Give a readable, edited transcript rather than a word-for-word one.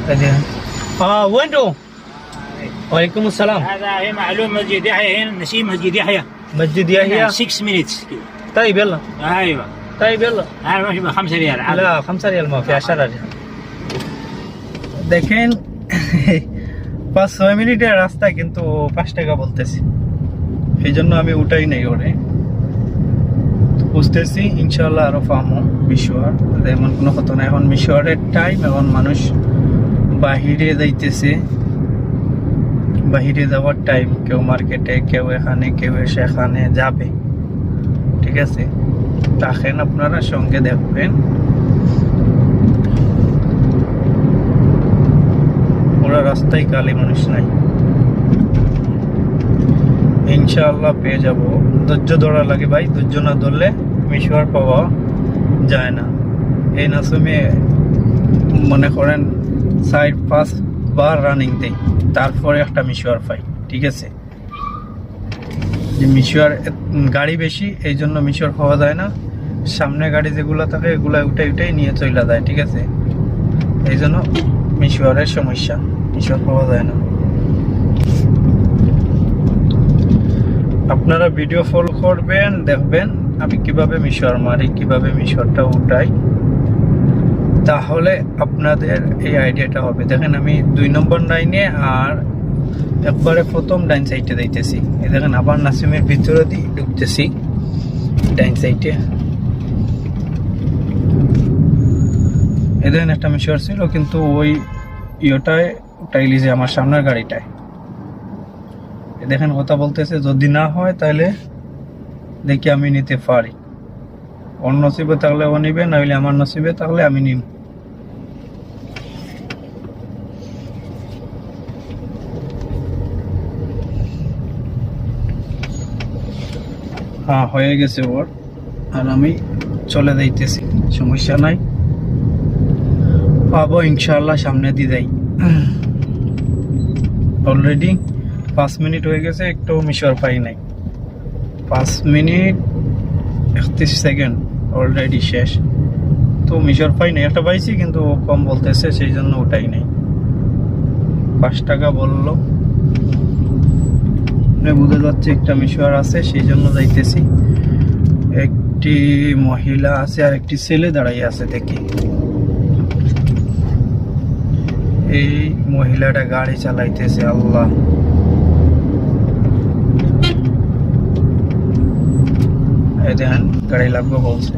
وين انتوا؟ وعليكم السلام. هذا هي معلوم مسجد يحيى هنا نسيم مسجد يحيى مسجد يحيى 6 minutes كده. طيب يلا. ايوه طيب يلا. هذا ماشي ب 5 ريال عادي. لا 5 Real ما في 10 Real দেখেন 5-6 মিনিটের রাস্তা কিন্তু 5 টাকা বলতেছি এই জন্য আমি উঠাই নাই ওরে বুঝতেছি ইনশাআল্লাহ আরো পামো মিশর এমন কোনো কথা না এখন মিশরের টাইম এখন মানুষ বাহিরে যাইতেছে বাহিরে যাওয়ার টাইম কেউ মার্কেটে কেউ এখানে কেউ সেখানে যাবে ঠিক আছে তাকেন আপনারা সঙ্গে দেখবেন পুরো রাস্তায় কালি মানুষ নাই ইনশাআল্লাহ পেয়ে যাব ধৈর্য ধরা লাগে ভাই ধৈর্য না ধরলে মিশর পাওয়া যায় না এই নাসুমে মনে করেন 4-5 বার রানিং দেই তারপরে একটা মিশর পাই ঠিক আছে যে মিশর গাড়ি বেশি এই জন্য মিশর পাওয়া যায় না সামনে গাড়ি যেগুলো থাকে এগুলো উঠাই নিয়ে চলে যায় ঠিক আছে এই জন্য মিশরের সমস্যা মিশর পাওয়া যায় না আপনারা ভিডিও ফলো করবেন দেখবেন আমি কিভাবে মিশর মারি কিভাবে মিশরটা উঠাই তাহলে আপনাদের এই আইডিয়াটা হবে দেখেন আমি 2 নম্বর লাইনে আর একবারে প্রথম ডাইন সাইডে যাইতেছি এই দেখেন আবার নাসিমের ভিতরে দিয়ে ঢুকতেছি ডাইন সাইডে এই দেখেন একটা মিশর ছিল কিন্তু ওই ইয়োটায় উঠাইলি যে আমার সামনের গাড়িটায় এই দেখেন কথা বলতেছে যদি না হয় তাহলে দেখি আমি নিতে পারি ওর নসিবে থাকলে ও নিবে নইলে আমার নসিবে থাকলে আমি নিব হ্যাঁ হয়ে গেছে ওর আর আমি চলে যাইতেছি সমস্যা নাই পাবো ইনশাআল্লাহ সামনে দিয়ে যাই অলরেডি 5 মিনিট হয়ে গেছে একটু মিশর পাই নাই 5 মিনিট 31 সেকেন্ড অলরেডি শেষ তো মিশর পাই নাই একটা পাইছি কিন্তু কম বলতেছে সেই জন্য ওটাই নাই 5 টাকা বললো বুঝে যাচ্ছে একটা মিশর আছে সেই জন্য যাইতেছি একটি মহিলা আছে আর একটি ছেলে দাঁড়াই আছে দেখি এই মহিলাটা গাড়ি চালাইতেছে আল্লাহ এই দেখেন গাড়ি লাগবে বলছে